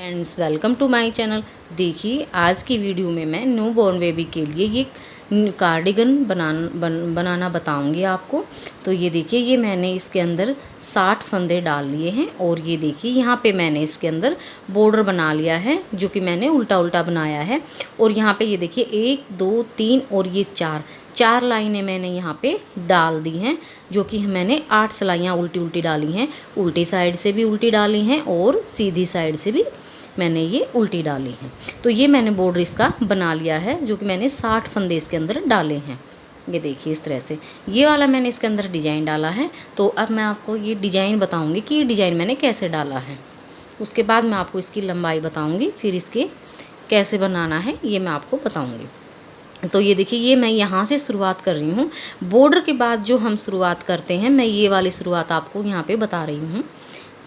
Friends, welcome to my channel. देखिए, आज की वीडियो में मैं न्यू बॉर्न बेबी के लिए ये कार्डिगन बनाना बताऊंगी आपको। तो ये देखिए, ये मैंने इसके अंदर 60 फंदे डाल लिए हैं और ये देखिए यहाँ पे मैंने इसके अंदर बॉर्डर बना लिया है, जो कि मैंने उल्टा उल्टा बनाया है। और यहाँ पे ये देखिए 1 2 3 और ये 4 लाइनें मैंने यहाँ पे डाल दी हैं, जो कि मैंने 8 सिलाइयाँ उल्टी उल्टी डाली हैं। उल्टी साइड से भी उल्टी डाली हैं और सीधी साइड से भी मैंने ये उल्टी डाली है। तो ये मैंने बॉर्डर इसका बना लिया है, जो कि मैंने 60 फंदे इसके अंदर डाले हैं। ये देखिए इस तरह से ये वाला मैंने इसके अंदर डिजाइन डाला है। तो अब मैं आपको ये डिजाइन बताऊंगी कि ये डिजाइन मैंने कैसे डाला है। उसके बाद मैं आपको इसकी लंबाई बताऊंगी, फिर इसके कैसे बनाना है ये मैं आपको बताऊंगी। तो ये देखिए, ये मैं यहाँ से शुरुआत कर रही हूँ। बॉर्डर के बाद जो हम शुरुआत करते हैं, मैं ये वाली शुरुआत आपको यहाँ पे बता रही हूँ।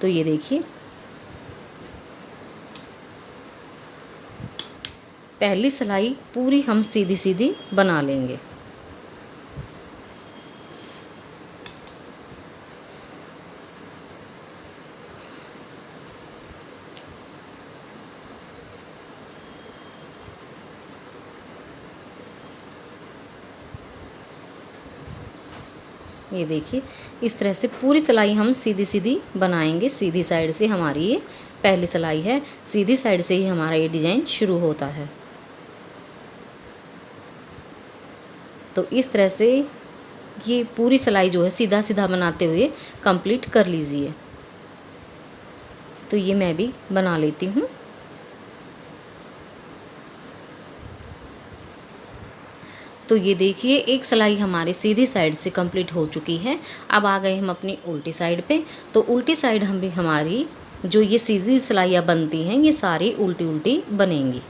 तो ये देखिए, पहली सिलाई पूरी हम सीधी सीधी बना लेंगे। ये देखिए, इस तरह से पूरी सिलाई हम सीधी सीधी बनाएंगे। सीधी साइड से हमारी ये पहली सिलाई है, सीधी साइड से ही हमारा ये डिजाइन शुरू होता है। तो इस तरह से ये पूरी सिलाई जो है सीधा सीधा बनाते हुए कंप्लीट कर लीजिए। तो ये मैं भी बना लेती हूँ। तो ये देखिए, एक सिलाई हमारी सीधी साइड से कंप्लीट हो चुकी है। अब आ गए हम अपनी उल्टी साइड पे। तो उल्टी साइड हम भी हमारी जो ये सीधी सिलाइयाँ बनती हैं, ये सारी उल्टी उल्टी बनेंगी।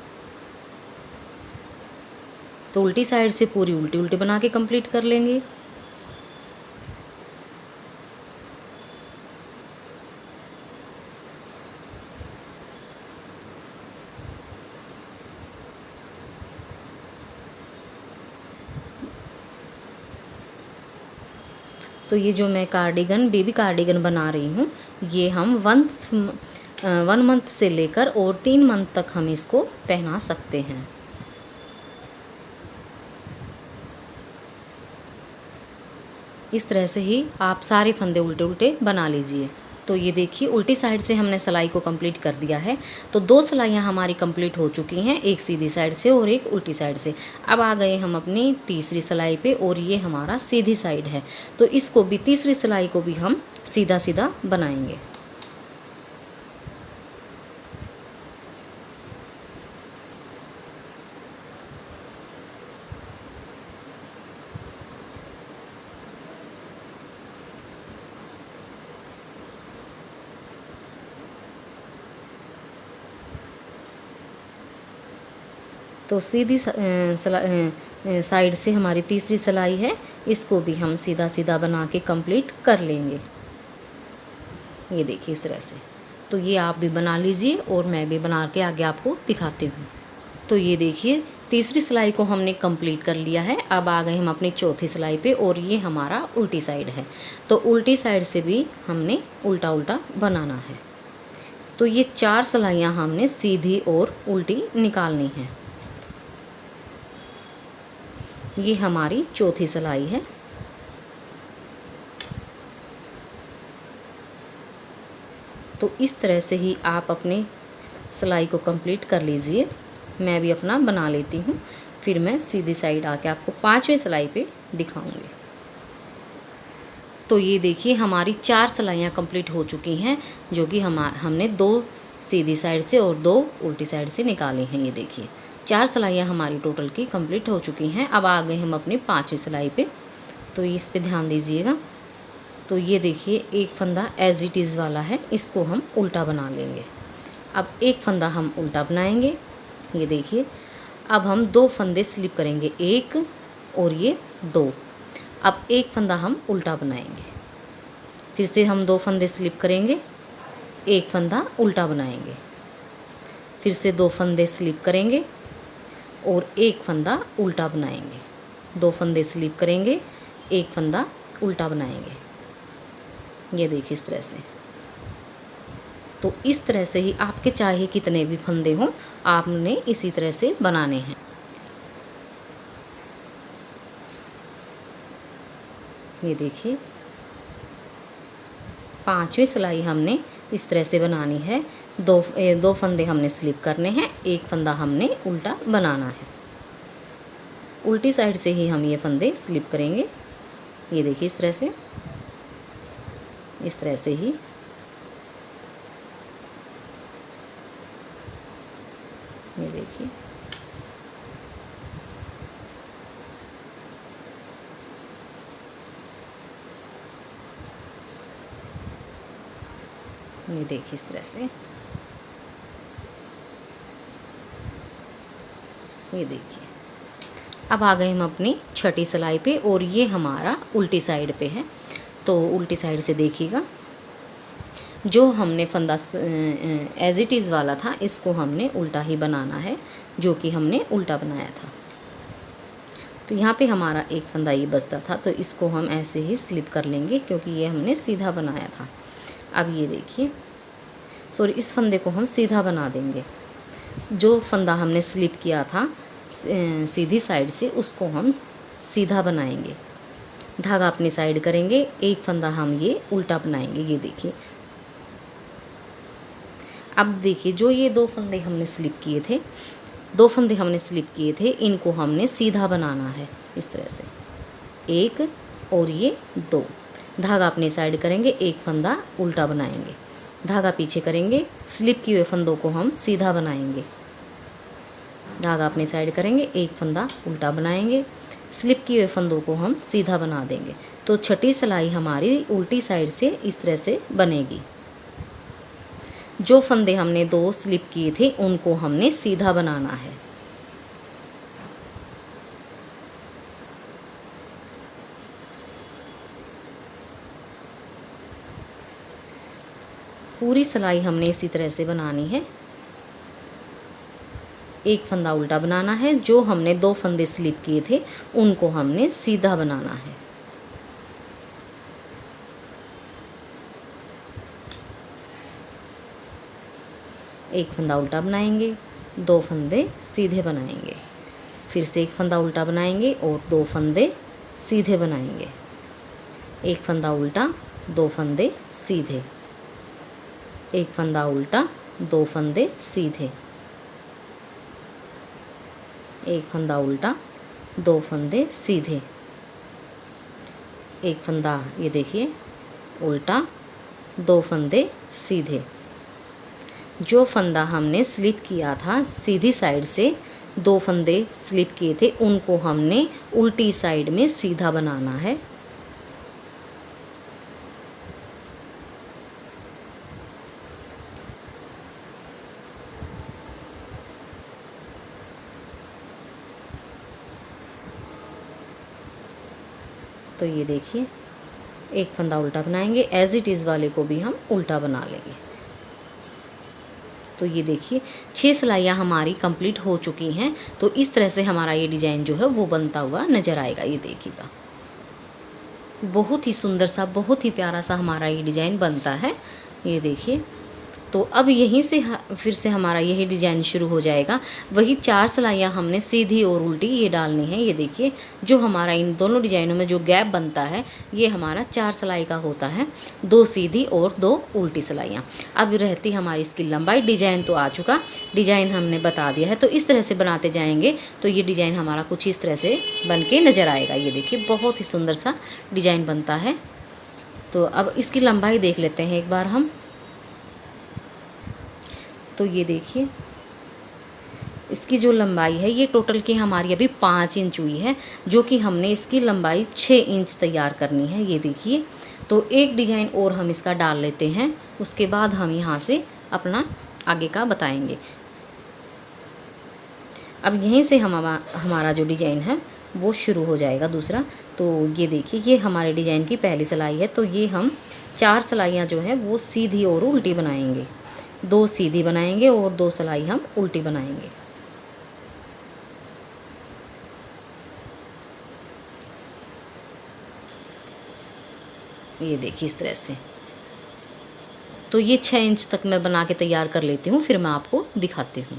तो उल्टी साइड से पूरी उल्टी उल्टी बना के कंप्लीट कर लेंगे। तो ये जो मैं कार्डिगन बेबी कार्डिगन बना रही हूँ, ये हम 1 मंथ से लेकर और 3 मंथ तक हम इसको पहना सकते हैं। इस तरह से ही आप सारे फंदे उल्टे उल्टे बना लीजिए। तो ये देखिए, उल्टी साइड से हमने सिलाई को कंप्लीट कर दिया है। तो 2 सिलाइयाँ हमारी कंप्लीट हो चुकी हैं, एक सीधी साइड से और एक उल्टी साइड से। अब आ गए हम अपनी तीसरी सिलाई पे, और ये हमारा सीधी साइड है। तो इसको भी, तीसरी सिलाई को भी हम सीधा सीधा बनाएंगे। तो सीधी साइड से हमारी तीसरी सिलाई है, इसको भी हम सीधा सीधा बना के कंप्लीट कर लेंगे। ये देखिए इस तरह से। तो ये आप भी बना लीजिए और मैं भी बना के आगे आपको दिखाती हूँ। तो ये देखिए, तीसरी सिलाई को हमने कंप्लीट कर लिया है। अब आ गए हम अपनी चौथी सिलाई पे, और ये हमारा उल्टी साइड है। तो उल्टी साइड से भी हमने उल्टा उल्टा बनाना है। तो ये 4 सिलाइयाँ हमने सीधी और उल्टी निकालनी है। ये हमारी चौथी सिलाई है। तो इस तरह से ही आप अपनी सिलाई को कंप्लीट कर लीजिए। मैं भी अपना बना लेती हूँ, फिर मैं सीधी साइड आके आपको 5वीं सिलाई पे दिखाऊंगी। तो ये देखिए, हमारी 4 सिलाइयाँ कंप्लीट हो चुकी हैं, जो कि हमने 2 सीधी साइड से और 2 उल्टी साइड से निकाली हैं। ये देखिए, 4 सिलाइयाँ हमारी टोटल की कंप्लीट हो चुकी हैं। अब आ गए हम अपनी 5वीं सिलाई पे। तो इस पे ध्यान दीजिएगा। तो ये देखिए, एक फंदा एज इट इज़ वाला है, इसको हम उल्टा बना लेंगे। अब एक फंदा हम उल्टा बनाएंगे। ये देखिए, अब हम 2 फंदे स्लिप करेंगे, 1 और ये 2। अब एक फंदा हम उल्टा बनाएंगे, फिर से हम 2 फंदे स्लिप करेंगे, एक फंदा उल्टा बनाएंगे, फिर से 2 फंदे स्लिप करेंगे और एक फंदा उल्टा बनाएंगे, 2 फंदे स्लिप करेंगे, एक फंदा उल्टा बनाएंगे। ये देखिए इस तरह से। तो इस तरह से ही आपके चाहे कितने भी फंदे हों, आपने इसी तरह से बनाने हैं। ये देखिए, 5वीं सिलाई हमने इस तरह से बनानी है। दो फंदे हमने स्लिप करने हैं, एक फंदा हमने उल्टा बनाना है। उल्टी साइड से ही हम ये फंदे स्लिप करेंगे। ये देखिए, इस तरह से ही ये देखिए। ये देखिए, इस तरह से ये देखिए। अब आ गए हम अपनी छठी सिलाई पे और ये हमारा उल्टी साइड पे है। तो उल्टी साइड से देखिएगा, जो हमने फंदा एज इट इज़ वाला था, इसको हमने उल्टा ही बनाना है, जो कि हमने उल्टा बनाया था। तो यहाँ पे हमारा एक फंदा ये बचता था, तो इसको हम ऐसे ही स्लिप कर लेंगे क्योंकि ये हमने सीधा बनाया था। अब ये देखिए, सॉरी, इस फंदे को हम सीधा बना देंगे। जो फंदा हमने स्लिप किया था सीधी साइड से, उसको हम सीधा बनाएंगे। धागा अपनी साइड करेंगे, एक फंदा हम ये उल्टा बनाएंगे। ये देखिए। अब देखिए, जो ये दो फंदे हमने स्लिप किए थे, इनको हमने सीधा बनाना है इस तरह से, एक और ये दो। धागा अपनी साइड करेंगे, एक फंदा उल्टा बनाएंगे, धागा पीछे करेंगे, स्लिप किए हुए फंदों को हम सीधा बनाएंगे। धागा अपनी साइड करेंगे, एक फंदा उल्टा बनाएंगे, स्लिप किए हुए फंदों को हम सीधा बना देंगे। तो छठी सिलाई हमारी उल्टी साइड से इस तरह से बनेगी। जो फंदे हमने दो स्लिप किए थे, उनको हमने सीधा बनाना है। पूरी सिलाई हमने इसी तरह से बनानी है। एक फंदा उल्टा बनाना है, जो हमने दो फंदे स्लिप किए थे, उनको हमने सीधा बनाना है। एक फंदा उल्टा बनाएंगे, दो फंदे सीधे बनाएंगे, फिर से एक फंदा उल्टा बनाएंगे और दो फंदे सीधे बनाएंगे। एक फंदा उल्टा, दो फंदे सीधे, एक फंदा उल्टा, दो फंदे सीधे, एक फंदा उल्टा, दो फंदे सीधे, एक फंदा, ये देखिए, उल्टा, दो फंदे सीधे। जो फंदा हमने स्लिप किया था सीधी साइड से, दो फंदे स्लिप किए थे, उनको हमने उल्टी साइड में सीधा बनाना है। तो ये देखिए, एक फंदा उल्टा बनाएंगे, एज इट इज़ वाले को भी हम उल्टा बना लेंगे। तो ये देखिए, 6 सिलाइयाँ हमारी कंप्लीट हो चुकी हैं। तो इस तरह से हमारा ये डिज़ाइन जो है वो बनता हुआ नज़र आएगा। ये देखिएगा, बहुत ही सुंदर सा, बहुत ही प्यारा सा हमारा ये डिज़ाइन बनता है। ये देखिए, तो अब यहीं से फिर से हमारा यही डिज़ाइन शुरू हो जाएगा। वही 4 सिलाइयाँ हमने सीधी और उल्टी ये डालनी है। ये देखिए, जो हमारा इन दोनों डिज़ाइनों में जो गैप बनता है, ये हमारा 4 सिलाई का होता है, 2 सीधी और 2 उल्टी सिलाइयाँ। अब रहती हमारी इसकी लंबाई। डिज़ाइन तो आ चुका, डिज़ाइन हमने बता दिया है। तो इस तरह से बनाते जाएंगे तो ये डिज़ाइन हमारा कुछ इस तरह से बन के नज़र आएगा। ये देखिए, बहुत ही सुंदर सा डिज़ाइन बनता है। तो अब इसकी लंबाई देख लेते हैं एक बार हम। तो ये देखिए, इसकी जो लंबाई है, ये टोटल की हमारी अभी 5 इंच हुई है, जो कि हमने इसकी लंबाई 6 इंच तैयार करनी है। ये देखिए, तो एक डिज़ाइन और हम इसका डाल लेते हैं, उसके बाद हम यहाँ से अपना आगे का बताएंगे। अब यहीं से हमारा जो डिज़ाइन है वो शुरू हो जाएगा दूसरा। तो ये देखिए, ये हमारे डिज़ाइन की पहली सिलाई है। तो ये हम 4 सिलाइयाँ जो है वो सीधी और उल्टी बनाएंगे, 2 सीधी बनाएंगे और 2 सिलाई हम उल्टी बनाएंगे। ये देखिए, इस तरह से। तो ये 6 इंच तक मैं बना के तैयार कर लेती हूँ, फिर मैं आपको दिखाती हूँ।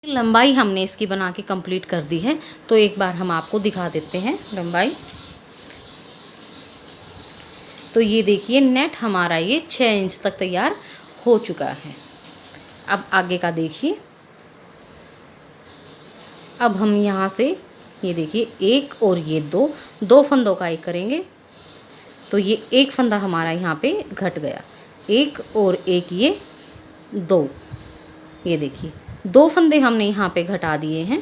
लंबाई हमने इसकी बना के कंप्लीट कर दी है, तो एक बार हम आपको दिखा देते हैं लंबाई। तो ये देखिए नेट हमारा ये 6 इंच तक तैयार हो चुका है। अब आगे का देखिए, अब हम यहाँ से ये देखिए एक और ये दो फंदों का एक करेंगे, तो ये एक फंदा हमारा यहाँ पे घट गया, एक और एक ये दो, ये देखिए 2 फंदे हमने यहाँ पे घटा दिए हैं।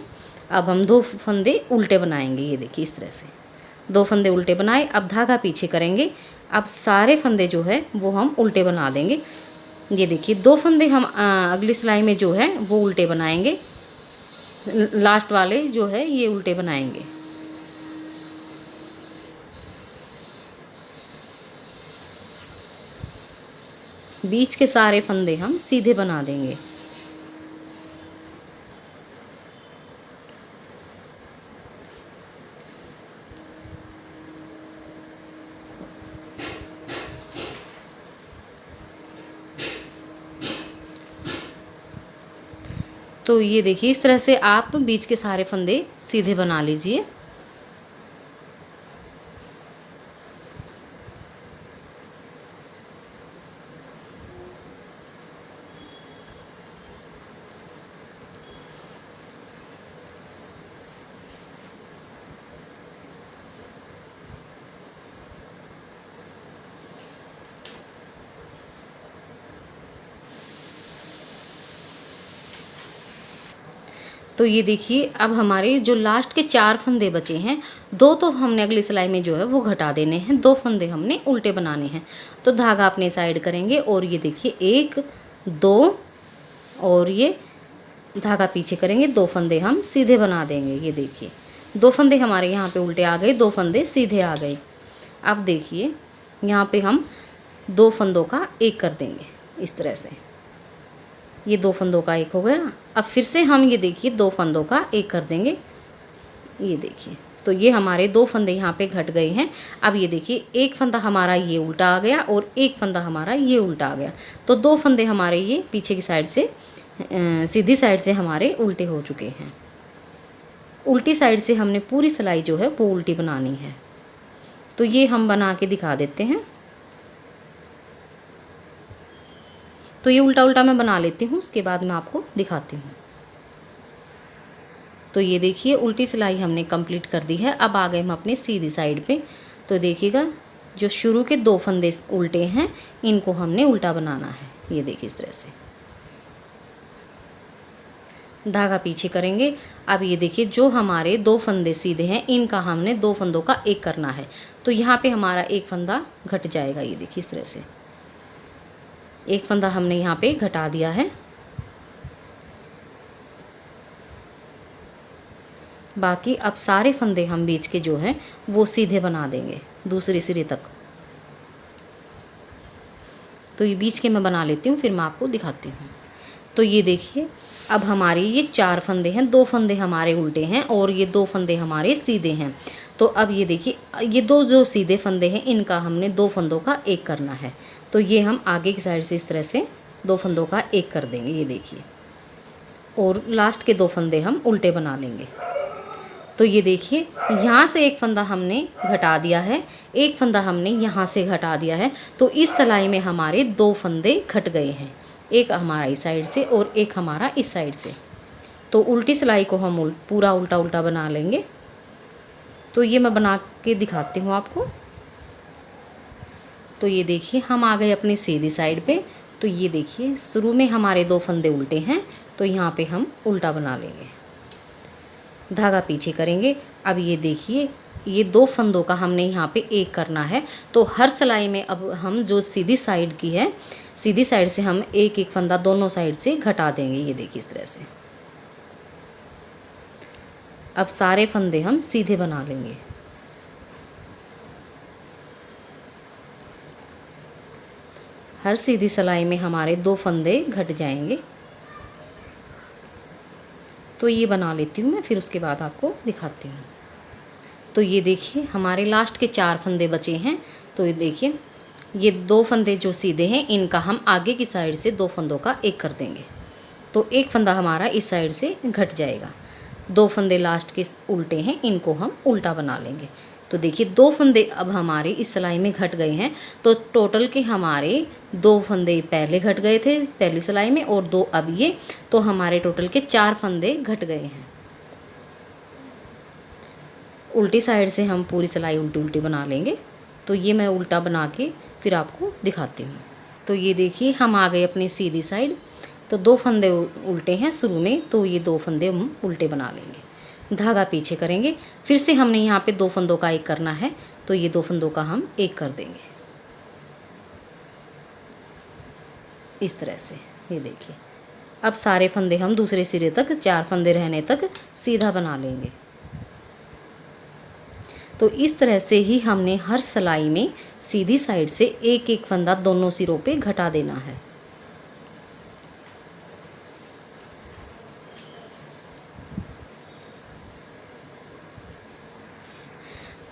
अब हम 2 फंदे उल्टे बनाएंगे, ये देखिए इस तरह से 2 फंदे उल्टे बनाए। अब धागा पीछे करेंगे, अब सारे फंदे जो है वो हम उल्टे बना देंगे। ये देखिए 2 फंदे हम अगली सिलाई में जो है वो उल्टे बनाएंगे, लास्ट वाले जो है ये उल्टे बनाएंगे। बीच के सारे फंदे हम सीधे बना देंगे। तो ये देखिए इस तरह से आप बीच के सारे फंदे सीधे बना लीजिए। तो ये देखिए अब हमारे जो लास्ट के 4 फंदे बचे हैं, 2 तो हमने अगली सिलाई में जो है वो घटा देने हैं, 2 फंदे हमने उल्टे बनाने हैं। तो धागा अपने साइड करेंगे और ये देखिए 1 2 और ये धागा पीछे करेंगे, 2 फंदे हम सीधे बना देंगे। ये देखिए 2 फंदे हमारे यहाँ पे उल्टे आ गए, 2 फंदे सीधे आ गए। अब देखिए यहाँ पे हम 2 फंदों का एक कर देंगे इस तरह से, ये 2 फंदों का एक हो गया। अब फिर से हम ये देखिए 2 फंदों का एक कर देंगे, ये देखिए तो ये हमारे 2 फंदे यहाँ पे घट गए हैं। अब ये देखिए एक फंदा हमारा ये उल्टा आ गया और एक फंदा हमारा ये उल्टा आ गया, तो 2 फंदे हमारे ये पीछे की साइड से सीधी साइड से हमारे उल्टे हो चुके हैं। उल्टी साइड से हमने पूरी सिलाई जो है वो उल्टी बनानी है, तो ये हम बना के दिखा देते हैं। तो ये उल्टा उल्टा मैं बना लेती हूँ, उसके बाद मैं आपको दिखाती हूँ। तो ये देखिए उल्टी सिलाई हमने कंप्लीट कर दी है। अब आ गए हम अपने सीधी साइड पे। तो देखिएगा जो शुरू के 2 फंदे उल्टे हैं इनको हमने उल्टा बनाना है, ये देखिए इस तरह से धागा पीछे करेंगे। अब ये देखिए जो हमारे 2 फंदे सीधे हैं इनका हमने 2 फंदों का एक करना है, तो यहाँ पे हमारा एक फंदा घट जाएगा। ये देखिए इस तरह से एक फंदा हमने यहाँ पे घटा दिया है। बाकी अब सारे फंदे हम बीच के जो हैं वो सीधे बना देंगे दूसरे सिरे तक। तो ये बीच के मैं बना लेती हूँ, फिर मैं आपको दिखाती हूँ। तो ये देखिए अब हमारे ये 4 फंदे हैं, 2 फंदे हमारे उल्टे हैं और ये 2 फंदे हमारे सीधे हैं। तो अब ये देखिए ये 2 जो सीधे फंदे हैं इनका हमने 2 फंदों का एक करना है, तो ये हम आगे की साइड से इस तरह से 2 फंदों का एक कर देंगे, ये देखिए, और लास्ट के 2 फंदे हम उल्टे बना लेंगे। तो ये देखिए यहाँ से एक फंदा हमने घटा दिया है, एक फंदा हमने यहाँ से घटा दिया है, तो इस सिलाई में हमारे 2 फंदे घट गए हैं, एक हमारा इस साइड से और एक हमारा इस साइड से। तो उल्टी सिलाई को हम पूरा उल्टा उल्टा बना लेंगे। तो ये मैं बना के दिखाती हूँ आपको। तो ये देखिए हम आ गए अपनी सीधी साइड पे। तो ये देखिए शुरू में हमारे 2 फंदे उल्टे हैं, तो यहाँ पे हम उल्टा बना लेंगे, धागा पीछे करेंगे। अब ये देखिए ये 2 फंदों का हमने यहाँ पे एक करना है, तो हर सिलाई में अब हम जो सीधी साइड की है, सीधी साइड से हम एक एक फंदा दोनों साइड से घटा देंगे, ये देखिए इस तरह से। अब सारे फंदे हम सीधे बना लेंगे। हर सीधी सिलाई में हमारे 2 फंदे घट जाएंगे। तो ये बना लेती हूँ मैं, फिर उसके बाद आपको दिखाती हूँ। तो ये देखिए हमारे लास्ट के 4 फंदे बचे हैं। तो ये देखिए ये 2 फंदे जो सीधे हैं इनका हम आगे की साइड से 2 फंदों का एक कर देंगे, तो एक फंदा हमारा इस साइड से घट जाएगा। 2 फंदे लास्ट के उल्टे हैं, इनको हम उल्टा बना लेंगे। तो देखिए 2 फंदे अब हमारे इस सिलाई में घट गए हैं, तो टोटल के हमारे 2 फंदे पहले घट गए थे पहली सिलाई में और 2 अब ये, तो हमारे टोटल के 4 फंदे घट गए हैं। उल्टी साइड से हम पूरी सिलाई उल्टी उल्टी बना लेंगे। तो ये मैं उल्टा बना के फिर आपको दिखाती हूँ। तो ये देखिए हम आ गए अपनी सीधी साइड। तो 2 फंदे उल्टे हैं शुरू में, तो ये 2 फंदे हम उल्टे बना लेंगे, धागा पीछे करेंगे। फिर से हमने यहाँ पे 2 फंदों का एक करना है, तो ये 2 फंदों का हम एक कर देंगे इस तरह से। ये देखिए अब सारे फंदे हम दूसरे सिरे तक 4 फंदे रहने तक सीधा बना लेंगे। तो इस तरह से ही हमने हर सिलाई में सीधी साइड से एक एक फंदा दोनों सिरों पे घटा देना है।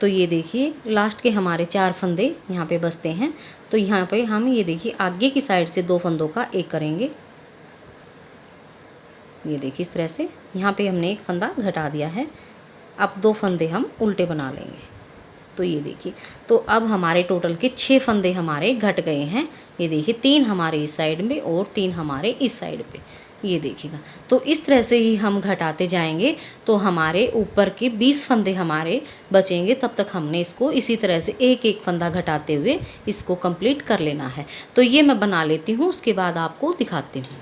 तो ये देखिए लास्ट के हमारे 4 फंदे यहाँ पे बचते हैं। तो यहाँ पे हम ये देखिए आगे की साइड से 2 फंदों का एक करेंगे। ये देखिए इस तरह से यहाँ पे हमने एक फंदा घटा दिया है। अब 2 फंदे हम उल्टे बना लेंगे। तो ये देखिए तो अब हमारे टोटल के 6 फंदे हमारे घट गए हैं। ये देखिए 3 हमारे इस साइड में और 3 हमारे इस साइड पे। ये देखिएगा तो इस तरह से ही हम घटाते जाएंगे, तो हमारे ऊपर के 20 फंदे हमारे बचेंगे। तब तक हमने इसको इसी तरह से एक एक फंदा घटाते हुए इसको कंप्लीट कर लेना है। तो ये मैं बना लेती हूँ, उसके बाद आपको दिखाती हूँ।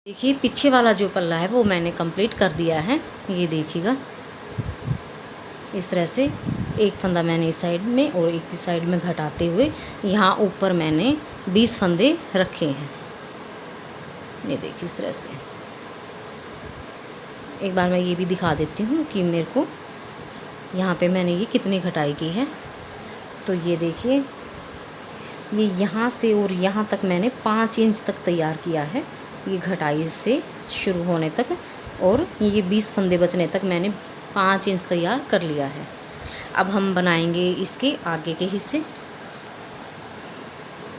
देखिए पीछे वाला जो पल्ला है वो मैंने कंप्लीट कर दिया है। ये देखिएगा इस तरह से एक फंदा मैंने इस साइड में और एक इस साइड में घटाते हुए यहाँ ऊपर मैंने 20 फंदे रखे हैं। ये देखिए इस तरह से। एक बार मैं ये भी दिखा देती हूँ कि मेरे को यहाँ पे मैंने ये कितनी घटाई की है। तो ये देखिए ये यहाँ से और यहाँ तक मैंने 5 इंच तक तैयार किया है, ये घटाई से शुरू होने तक, और ये 20 फंदे बचने तक मैंने 5 इंच तैयार कर लिया है। अब हम बनाएंगे इसके आगे के हिस्से।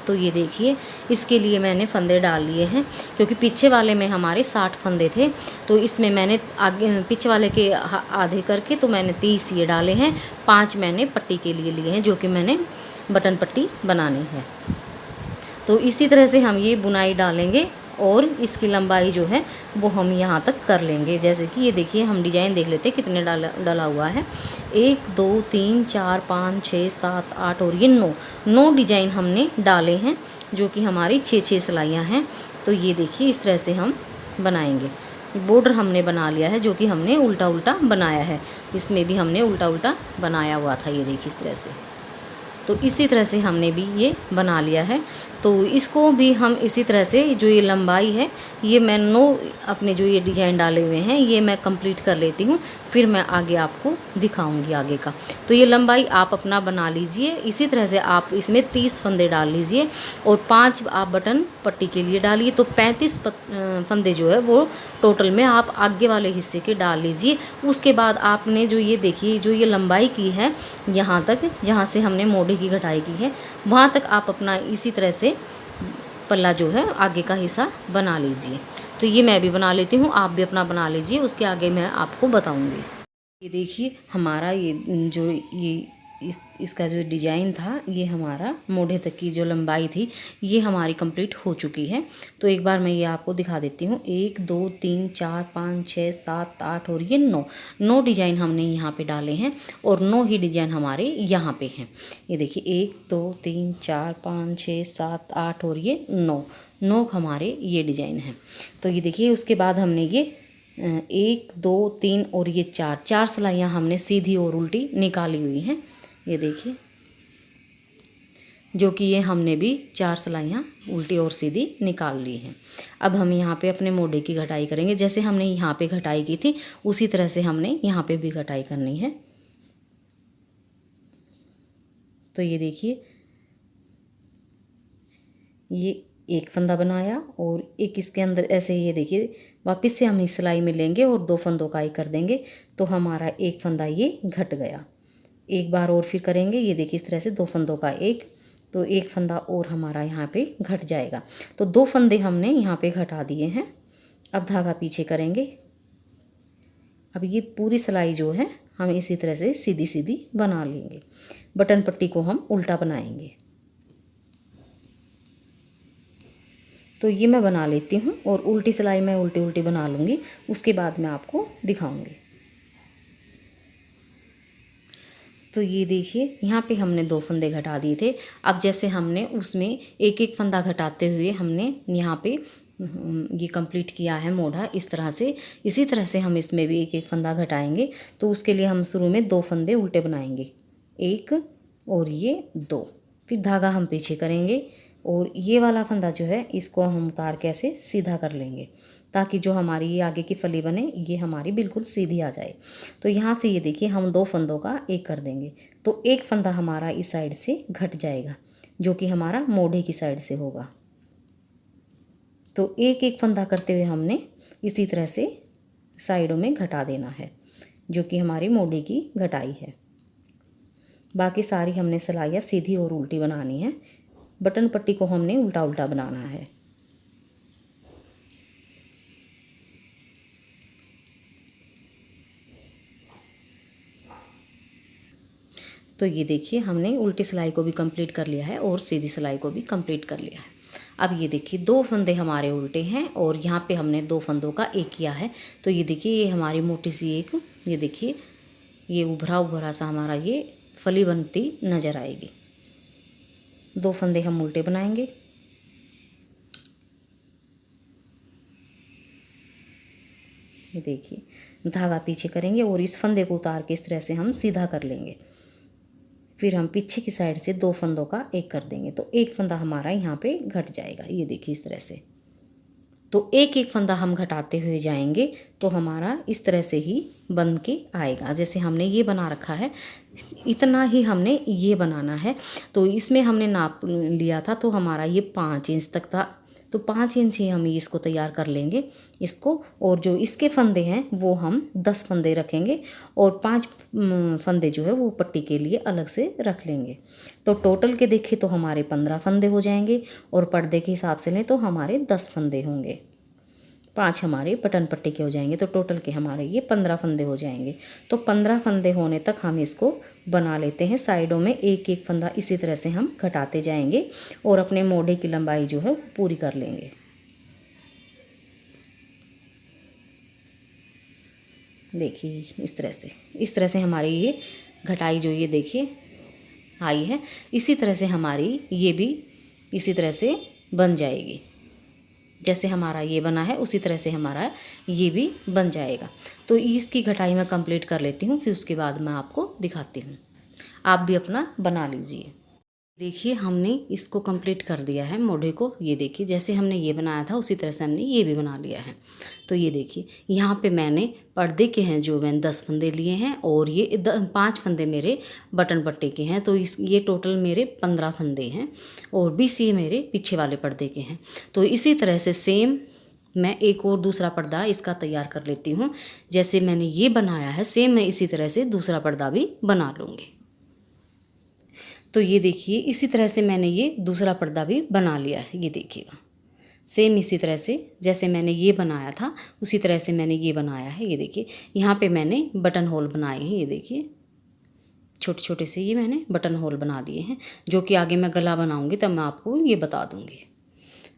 तो ये देखिए इसके लिए मैंने फंदे डाल लिए हैं, क्योंकि पीछे वाले में हमारे 60 फंदे थे, तो इसमें मैंने आगे पीछे वाले के आधे करके तो मैंने 30 ये डाले हैं। 5 मैंने पट्टी के लिए लिए हैं, जो कि मैंने बटन पट्टी बनानी है। तो इसी तरह से हम ये बुनाई डालेंगे और इसकी लंबाई जो है वो हम यहाँ तक कर लेंगे। जैसे कि ये देखिए हम डिजाइन देख लेते हैं कितने डाला हुआ है। 1 2 3 4 5 6 7 8 और ये 9 डिजाइन हमने डाले हैं, जो कि हमारी 6 सिलाइयाँ हैं। तो ये देखिए इस तरह से हम बनाएंगे। बॉर्डर हमने बना लिया है, जो कि हमने उल्टा उल्टा बनाया है। इसमें भी हमने उल्टा उल्टा बनाया हुआ था। ये देखिए इस तरह से। तो इसी तरह से हमने भी ये बना लिया है। तो इसको भी हम इसी तरह से जो ये लंबाई है, ये मैं 9 अपने जो ये डिजाइन डाले हुए हैं ये मैं कंप्लीट कर लेती हूँ, फिर मैं आगे आपको दिखाऊंगी आगे का। तो ये लंबाई आप अपना बना लीजिए। इसी तरह से आप इसमें 30 फंदे डाल लीजिए और 5 आप बटन पट्टी के लिए डालिए, तो 35 फंदे जो है वो टोटल में आप आगे वाले हिस्से के डाल लीजिए। उसके बाद आपने जो ये देखिए जो ये लंबाई की है यहाँ तक, जहाँ से हमने मोढ़े की घटाई की है, वहाँ तक आप अपना इसी तरह से पल्ला जो है आगे का हिस्सा बना लीजिए। तो ये मैं भी बना लेती हूँ, आप भी अपना बना लीजिए, उसके आगे मैं आपको बताऊँगी। ये देखिए हमारा ये जो ये इसका जो डिज़ाइन था, ये हमारा मोढ़े तक की जो लंबाई थी ये हमारी कंप्लीट हो चुकी है। तो एक बार मैं ये आपको दिखा देती हूँ। 1 2 3 4 5 6 7 8 और ये 9 डिज़ाइन हमने यहाँ पे डाले हैं, और 9 ही डिज़ाइन हमारे यहाँ पे हैं। ये देखिए 1 2 3 4 5 6 7 8 और ये 9 हमारे ये डिज़ाइन हैं। तो ये देखिए उसके बाद हमने ये 1 2 3 और ये 4 सिलाइयाँ हमने सीधी और उल्टी निकाली हुई हैं। ये देखिए जो कि ये हमने भी 4 सिलाइयाँ उल्टी और सीधी निकाल ली हैं। अब हम यहाँ पे अपने मोढ़े की घटाई करेंगे। जैसे हमने यहाँ पे घटाई की थी उसी तरह से हमने यहाँ पे भी घटाई करनी है। तो ये देखिए ये एक फंदा बनाया और एक इसके अंदर ऐसे, ये देखिए वापस से हम इस सिलाई में लेंगे और 2 फंदों का एक कर देंगे, तो हमारा एक फंदा ये घट गया। एक बार और फिर करेंगे। ये देखिए इस तरह से 2 फंदों का एक, तो एक फंदा और हमारा यहाँ पे घट जाएगा। तो 2 फंदे हमने यहाँ पे घटा दिए हैं। अब धागा पीछे करेंगे। अब ये पूरी सिलाई जो है हम इसी तरह से सीधी सीधी बना लेंगे। बटन पट्टी को हम उल्टा बनाएंगे। तो ये मैं बना लेती हूँ और उल्टी सिलाई मैं उल्टी उल्टी बना लूँगी, उसके बाद मैं आपको दिखाऊँगी। तो ये देखिए यहाँ पे हमने 2 फंदे घटा दिए थे। अब जैसे हमने उसमें एक एक फंदा घटाते हुए हमने यहाँ पे ये कंप्लीट किया है मोढ़ा इस तरह से। इसी तरह से हम इसमें भी एक एक फंदा घटाएंगे। तो उसके लिए हम शुरू में 2 फंदे उल्टे बनाएंगे, 1 और ये 2। फिर धागा हम पीछे करेंगे और ये वाला फंदा जो है इसको हम उतार के ऐसे सीधा कर लेंगे, ताकि जो हमारी ये आगे की फली बने ये हमारी बिल्कुल सीधी आ जाए। तो यहाँ से ये देखिए हम 2 फंदों का एक कर देंगे। तो एक फंदा हमारा इस साइड से घट जाएगा, जो कि हमारा मोढ़े की साइड से होगा। तो एक एक फंदा करते हुए हमने इसी तरह से साइडों में घटा देना है, जो कि हमारी मोढ़े की घटाई है। बाकी सारी हमने सिलाइयाँ सीधी और उल्टी बनानी है। बटन पट्टी को हमने उल्टा उल्टा बनाना है। तो ये देखिए हमने उल्टी सिलाई को भी कंप्लीट कर लिया है और सीधी सिलाई को भी कंप्लीट कर लिया है। अब ये देखिए 2 फंदे हमारे उल्टे हैं और यहाँ पे हमने 2 फंदों का एक किया है। तो ये देखिए ये हमारी मोटी सी एक, ये देखिए ये उभरा उभरा सा हमारा ये फली बनती नज़र आएगी। 2 फंदे हम उल्टे बनाएंगे। ये देखिए धागा पीछे करेंगे और इस फंदे को उतार के इस तरह से हम सीधा कर लेंगे। फिर हम पीछे की साइड से 2 फंदों का एक कर देंगे। तो एक फंदा हमारा यहाँ पे घट जाएगा। ये देखिए इस तरह से। तो एक एक फंदा हम घटाते हुए जाएंगे तो हमारा इस तरह से ही बन के आएगा। जैसे हमने ये बना रखा है इतना ही हमने ये बनाना है। तो इसमें हमने नाप लिया था तो हमारा ये 5 इंच तक था। तो 5 इंच ही हम इसको तैयार कर लेंगे इसको। और जो इसके फंदे हैं वो हम 10 फंदे रखेंगे और 5 फंदे जो है वो पट्टी के लिए अलग से रख लेंगे। तो टोटल के देखें तो हमारे 15 फंदे हो जाएंगे और पर्दे के हिसाब से लें तो हमारे 10 फंदे होंगे। 5 हमारे बटन पट्टी के हो जाएंगे। तो टोटल के हमारे ये 15 फंदे हो जाएंगे। तो 15 फंदे होने तक हम इसको बना लेते हैं। साइडों में एक एक फंदा इसी तरह से हम घटाते जाएंगे और अपने मोढ़े की लंबाई जो है पूरी कर लेंगे। देखिए इस तरह से हमारी ये घटाई जो ये देखिए आई है। इसी तरह से हमारी ये भी इसी तरह से बन जाएगी। जैसे हमारा ये बना है उसी तरह से हमारा ये भी बन जाएगा। तो इसकी घटाई मैं कंप्लीट कर लेती हूँ, फिर उसके बाद मैं आपको दिखाती हूँ। आप भी अपना बना लीजिए। देखिए हमने इसको कंप्लीट कर दिया है मोढ़े को। ये देखिए जैसे हमने ये बनाया था उसी तरह से हमने ये भी बना लिया है। तो ये देखिए यहाँ पे मैंने पर्दे के हैं जो मैंने 10 फंदे लिए हैं और ये 5 फंदे मेरे बटन पट्टे के हैं। तो ये टोटल मेरे 15 फंदे हैं और 20 ये मेरे पीछे वाले पर्दे के हैं। तो इसी तरह से सेम मैं एक और दूसरा पर्दा इसका तैयार कर लेती हूँ। जैसे मैंने ये बनाया है सेम मैं इसी तरह से दूसरा पर्दा भी बना लूँगी। तो ये देखिए इसी तरह से मैंने ये दूसरा पर्दा भी बना लिया है। ये देखिएगा सेम इसी तरह से जैसे मैंने ये बनाया था उसी तरह से मैंने ये बनाया है। ये देखिए यहाँ पे मैंने बटन होल बनाए हैं। ये देखिए छोटे छोटे से ये मैंने बटन होल बना दिए हैं, जो कि आगे मैं गला बनाऊँगी तब मैं आपको ये बता दूँगी।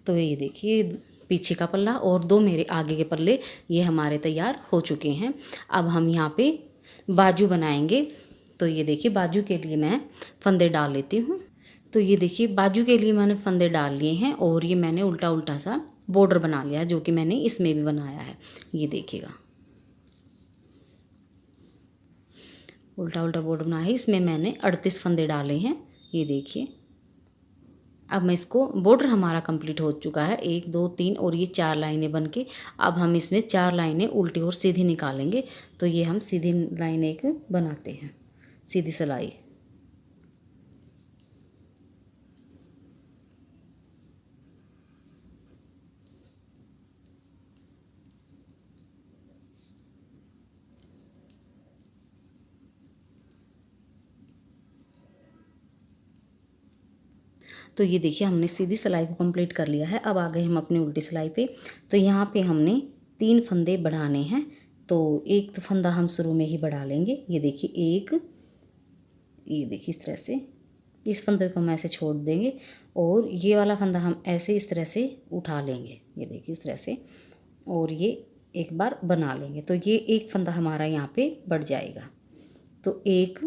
तो ये देखिए पीछे का पल्ला और 2 मेरे आगे के पल्ले ये हमारे तैयार हो चुके हैं। अब हम यहाँ पे बाजू बनाएंगे। तो ये देखिए बाजू के लिए मैं फंदे डाल लेती हूँ। तो ये देखिए बाजू के लिए मैंने फंदे डाल लिए हैं और ये मैंने उल्टा उल्टा सा बॉर्डर बना लिया है, जो कि मैंने इसमें भी बनाया है। ये देखिएगा उल्टा उल्टा बॉर्डर बनाया है। इसमें मैंने 38 फंदे डाले हैं। ये देखिए अब मैं इसको बॉर्डर हमारा कंप्लीट हो चुका है 1 2 3 और ये 4 लाइनें बन के अब हम इसमें 4 लाइनें उल्टी और सीधी निकालेंगे। तो ये हम सीधी लाइन एक बनाते हैं, सीधी सिलाई। तो ये देखिए हमने सीधी सिलाई को कंप्लीट कर लिया है। अब आ गए हम अपनी उल्टी सिलाई पे। तो यहाँ पे हमने 3 फंदे बढ़ाने हैं। तो एक तो फंदा हम शुरू में ही बढ़ा लेंगे। ये देखिए एक, ये देखिए इस तरह से इस फंदे को हम ऐसे छोड़ देंगे और ये वाला फंदा हम ऐसे इस तरह से उठा लेंगे। ये देखिए इस तरह से, और ये एक बार बना लेंगे। तो ये एक फंदा हमारा यहाँ पे बढ़ जाएगा। तो एक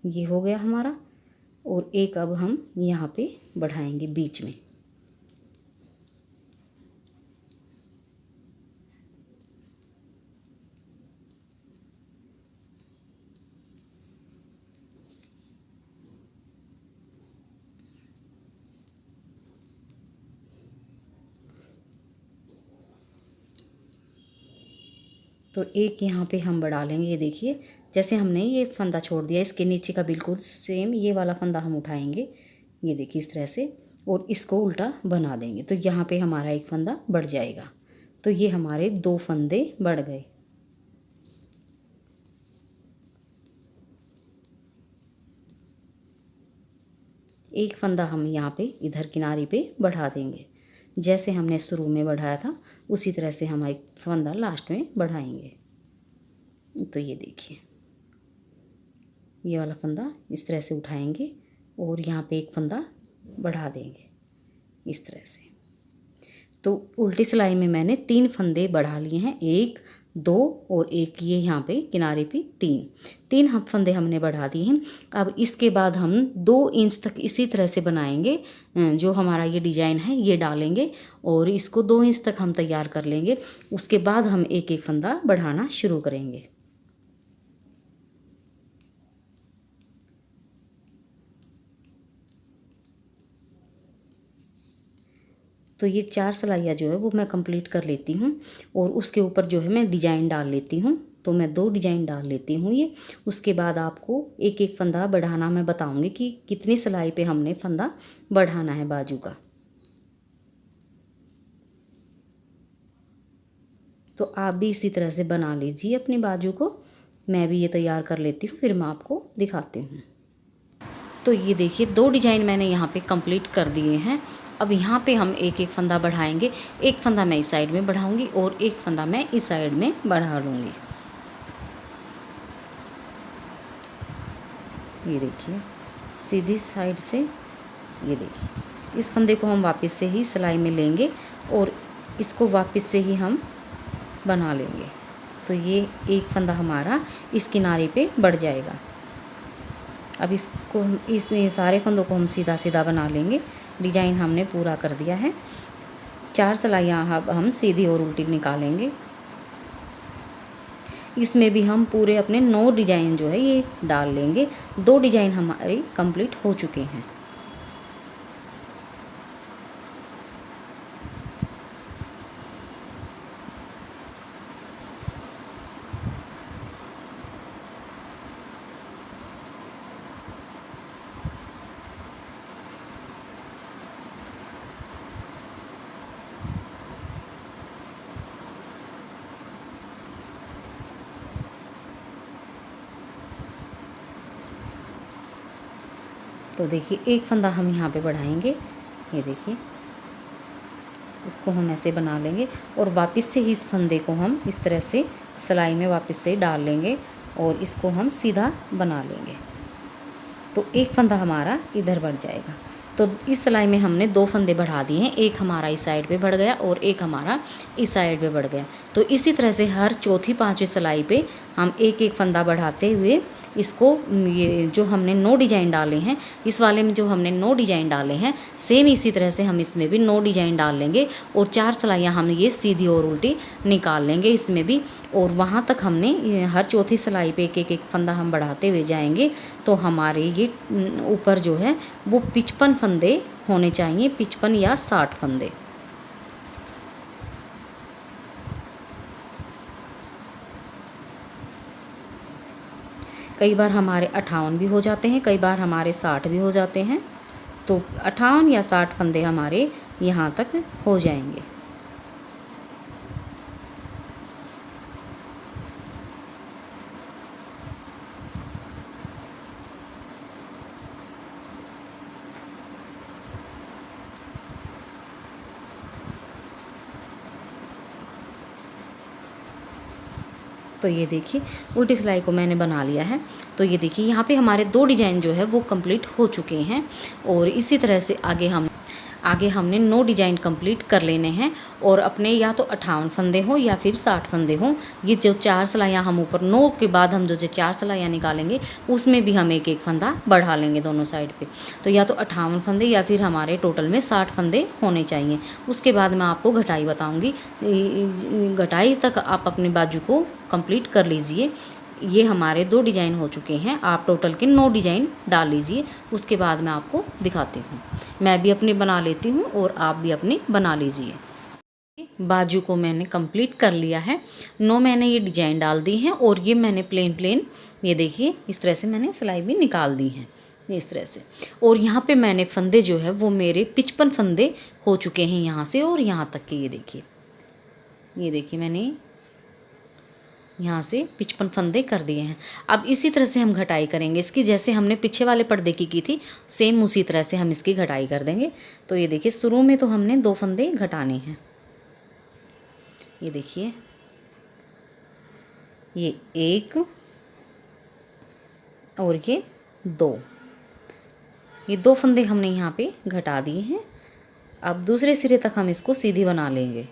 ये हो गया हमारा, और एक अब हम यहाँ पे बढ़ाएंगे बीच में। तो एक यहाँ पे हम बढ़ा लेंगे। ये देखिए जैसे हमने ये फंदा छोड़ दिया, इसके नीचे का बिल्कुल सेम ये वाला फंदा हम उठाएंगे। ये देखिए इस तरह से, और इसको उल्टा बना देंगे। तो यहाँ पे हमारा एक फंदा बढ़ जाएगा। तो ये हमारे 2 फंदे बढ़ गए। एक फंदा हम यहाँ पे इधर किनारे पे बढ़ा देंगे। जैसे हमने शुरू में बढ़ाया था उसी तरह से हम एक फंदा लास्ट में बढ़ाएंगे। तो ये देखिए ये वाला फंदा इस तरह से उठाएंगे और यहाँ पे एक फंदा बढ़ा देंगे इस तरह से। तो उल्टी सिलाई में मैंने 3 फंदे बढ़ा लिए हैं, 1 2 और एक ये यहाँ पे किनारे पे 3 हम फंदे हमने बढ़ा दिए हैं। अब इसके बाद हम 2 इंच तक इसी तरह से बनाएंगे। जो हमारा ये डिजाइन है ये डालेंगे और इसको 2 इंच तक हम तैयार कर लेंगे। उसके बाद हम एक एक फंदा बढ़ाना शुरू करेंगे। तो ये 4 सिलाइयाँ जो है वो मैं कंप्लीट कर लेती हूँ और उसके ऊपर जो है मैं डिजाइन डाल लेती हूँ। तो मैं 2 डिजाइन डाल लेती हूँ ये। उसके बाद आपको एक एक फंदा बढ़ाना मैं बताऊँगी कि कितनी सिलाई पे हमने फंदा बढ़ाना है बाजू का। तो आप भी इसी तरह से बना लीजिए अपनी बाजू को। मैं भी ये तैयार कर लेती हूँ, फिर मैं आपको दिखाती हूँ। तो ये देखिए 2 डिजाइन मैंने यहाँ पे कंप्लीट कर दिए हैं। अब यहाँ पे हम एक एक फंदा बढ़ाएंगे। एक फंदा मैं इस साइड में बढ़ाऊंगी और एक फंदा मैं इस साइड में बढ़ा लूँगी। ये देखिए सीधी साइड से, ये देखिए इस फंदे को हम वापस से ही सिलाई में लेंगे और इसको वापस से ही हम बना लेंगे। तो ये एक फंदा हमारा इस किनारे पे बढ़ जाएगा। अब इसको इस सारे फंदों को हम सीधा सीधा बना लेंगे। डिजाइन हमने पूरा कर दिया है। 4 सिलाइयाँ अब हम सीधी और उल्टी निकालेंगे। इसमें भी हम पूरे अपने 9 डिजाइन जो है ये डाल लेंगे। 2 डिजाइन हमारे कंप्लीट हो चुके हैं। तो देखिए एक फंदा हम यहाँ पे बढ़ाएंगे। ये देखिए इसको हम ऐसे बना लेंगे और वापस से ही इस फंदे को हम इस तरह से सिलाई में वापस से डाल लेंगे और इसको हम सीधा बना लेंगे। तो एक फंदा हमारा इधर बढ़ जाएगा। तो इस सिलाई में हमने 2 फंदे बढ़ा दिए हैं। एक हमारा इस साइड पे बढ़ गया और एक हमारा इस साइड पे बढ़ गया। तो इसी तरह से हर चौथी 5वीं सिलाई पे हम एक एक फंदा बढ़ाते हुए इसको, ये जो हमने 9 डिजाइन डाले हैं, इस वाले में जो हमने 9 डिजाइन डाले हैं, सेम इसी तरह से हम इसमें भी 9 डिजाइन डाल लेंगे और 4 सिलाइयाँ हम ये सीधी और उल्टी निकाल लेंगे इसमें भी। और वहाँ तक हमने हर चौथी सिलाई पे एक एक फंदा हम बढ़ाते हुए जाएंगे। तो हमारे ये ऊपर जो है वो 55 फंदे होने चाहिए, 55 या 60 फंदे। कई बार हमारे 58 भी हो जाते हैं, कई बार हमारे 60 भी हो जाते हैं। तो 58 या 60 फंदे हमारे यहाँ तक हो जाएंगे। तो ये देखिए उल्टी सिलाई को मैंने बना लिया है। तो ये देखिए यहाँ पे हमारे 2 डिज़ाइन जो है वो कंप्लीट हो चुके हैं। और इसी तरह से आगे हमने 9 डिज़ाइन कंप्लीट कर लेने हैं। और अपने या तो 58 फंदे हों या फिर 60 फंदे हों, ये जो 4 सिलाइयाँ हम ऊपर 9 के बाद हम जो 4 सिलाइयाँ निकालेंगे उसमें भी हम एक एक फंदा बढ़ा लेंगे दोनों साइड पे। तो या तो 58 फंदे या फिर हमारे टोटल में 60 फंदे होने चाहिए। उसके बाद मैं आपको घटाई बताऊँगी। घटाई तक आप अपने बाजू को कंप्लीट कर लीजिए। ये हमारे 2 डिज़ाइन हो चुके हैं। आप टोटल के 9 डिज़ाइन डाल लीजिए। उसके बाद मैं आपको दिखाती हूँ। मैं भी अपने बना लेती हूँ और आप भी अपने बना लीजिए। बाजू को मैंने कंप्लीट कर लिया है। 9 मैंने ये डिज़ाइन डाल दी हैं और ये मैंने प्लेन ये देखिए इस तरह से मैंने सिलाई भी निकाल दी है इस तरह से। और यहाँ पे मैंने फंदे जो है वो मेरे 55 फंदे हो चुके हैं यहाँ से और यहाँ तक के। ये देखिए मैंने यहाँ से 55 फंदे कर दिए हैं। अब इसी तरह से हम घटाई करेंगे इसकी, जैसे हमने पीछे वाले पर्दे की थी सेम उसी तरह से हम इसकी घटाई कर देंगे। तो ये देखिए शुरू में तो हमने 2 फंदे घटाने हैं। ये देखिए ये 1 और ये 2, ये 2 फंदे हमने यहाँ पे घटा दिए हैं। अब दूसरे सिरे तक हम इसको सीधी बना लेंगे।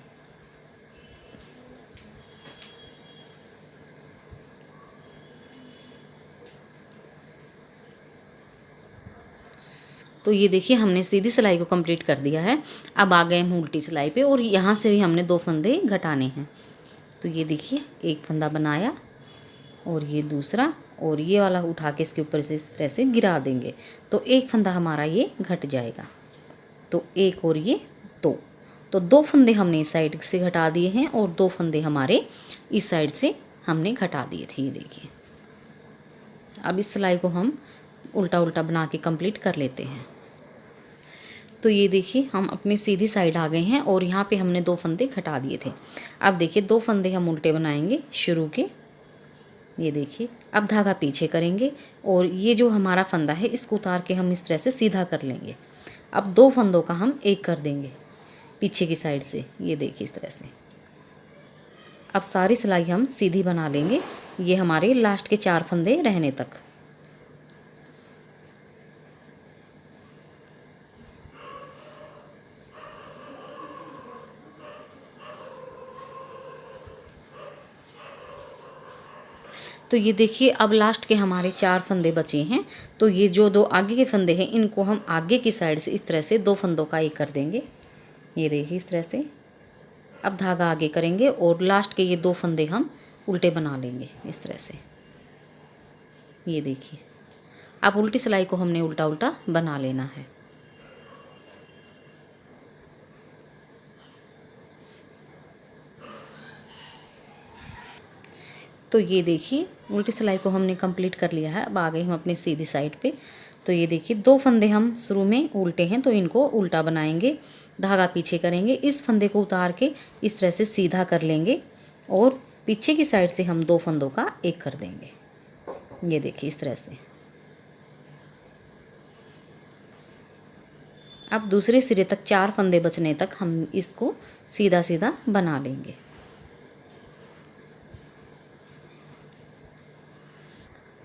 तो ये देखिए हमने सीधी सिलाई को कंप्लीट कर दिया है। अब आ गए हम उल्टी सिलाई पे और यहाँ से भी हमने 2 फंदे घटाने हैं। तो ये देखिए एक फंदा बनाया और ये दूसरा, और ये वाला उठा के इसके ऊपर से इस तरह से गिरा देंगे। तो एक फंदा हमारा ये घट जाएगा। तो एक और ये 2, तो 2 फंदे हमने इस साइड से घटा दिए हैं और 2 फंदे हमारे इस साइड से हमने घटा दिए थे। ये देखिए अब इस सिलाई को हम उल्टा उल्टा बना के कंप्लीट कर लेते हैं। तो ये देखिए हम अपनी सीधी साइड आ गए हैं और यहाँ पे हमने 2 फंदे घटा दिए थे। अब देखिए 2 फंदे हम उल्टे बनाएंगे शुरू के। ये देखिए अब धागा पीछे करेंगे और ये जो हमारा फंदा है इसको उतार के हम इस तरह से सीधा कर लेंगे। अब 2 फंदों का हम एक कर देंगे पीछे की साइड से। ये देखिए इस तरह से। अब सारी सिलाई हम सीधी बना लेंगे, ये हमारे लास्ट के 4 फंदे रहने तक। तो ये देखिए अब लास्ट के हमारे 4 फंदे बचे हैं। तो ये जो 2 आगे के फंदे हैं इनको हम आगे की साइड से इस तरह से 2 फंदों का एक कर देंगे। ये देखिए इस तरह से। अब धागा आगे करेंगे और लास्ट के ये 2 फंदे हम उल्टे बना लेंगे इस तरह से। ये देखिए अब उल्टी सिलाई को हमने उल्टा उल्टा बना लेना है। तो ये देखिए उल्टी सिलाई को हमने कंप्लीट कर लिया है। अब आ गए हम अपनी सीधी साइड पे। तो ये देखिए 2 फंदे हम शुरू में उल्टे हैं तो इनको उल्टा बनाएंगे, धागा पीछे करेंगे, इस फंदे को उतार के इस तरह से सीधा कर लेंगे और पीछे की साइड से हम 2 फंदों का एक कर देंगे। ये देखिए इस तरह से। अब दूसरे सिरे तक 4 फंदे बचने तक हम इसको सीधा सीधा बना लेंगे।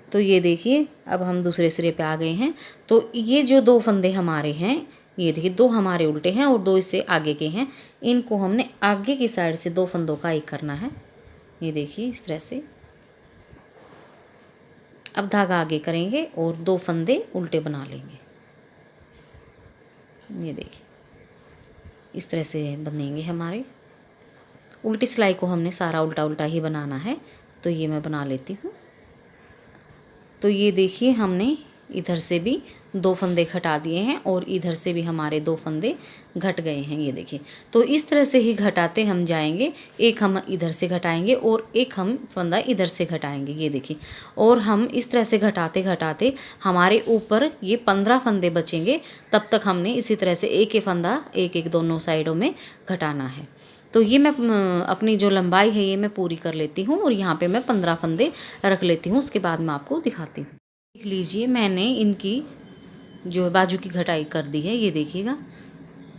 तो ये देखिए अब हम दूसरे सिरे पे आ गए हैं। तो ये जो 2 फंदे हमारे हैं, ये देखिए 2 हमारे उल्टे हैं और 2 इससे आगे के हैं। इनको हमने आगे की साइड से 2 फंदों का एक करना है। ये देखिए इस तरह से। अब धागा आगे करेंगे और 2 फंदे उल्टे बना लेंगे। ये देखिए इस तरह से बनेंगे हमारे। उल्टी सिलाई को हमने सारा उल्टा उल्टा ही बनाना है। तो ये मैं बना लेती हूँ। तो ये देखिए हमने इधर से भी 2 फंदे घटा दिए हैं और इधर से भी हमारे 2 फंदे घट गए हैं। ये देखिए तो इस तरह से ही घटाते हम जाएंगे। एक हम इधर से घटाएंगे और एक हम फंदा इधर से घटाएंगे। ये देखिए और हम इस तरह से घटाते घटाते हमारे ऊपर ये 15 फंदे बचेंगे। तब तक हमने इसी तरह से एक एक फंदा एक एक दोनों साइडों में घटाना है। तो ये मैं अपनी जो लंबाई है ये मैं पूरी कर लेती हूँ और यहाँ पे मैं 15 फंदे रख लेती हूँ। उसके बाद मैं आपको दिखाती हूँ। देख लीजिए मैंने इनकी जो बाजू की घटाई कर दी है। ये देखिएगा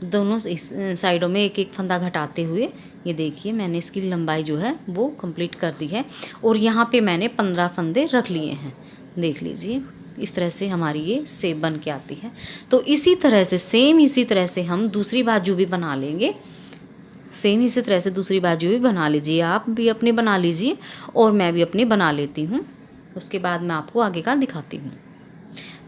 दोनों इस साइडों में एक एक फंदा घटाते हुए ये देखिए मैंने इसकी लंबाई जो है वो कंप्लीट कर दी है। और यहाँ पे मैंने 15 फंदे रख लिए हैं, देख लीजिए इस तरह से हमारी ये शेप बन के आती है। तो इसी तरह से सेम इसी तरह से हम दूसरी बाजू भी बना लेंगे। सेम इसी तरह से दूसरी बाजू भी बना लीजिए, आप भी अपनी बना लीजिए और मैं भी अपनी बना लेती हूँ। उसके बाद मैं आपको आगे का दिखाती हूँ।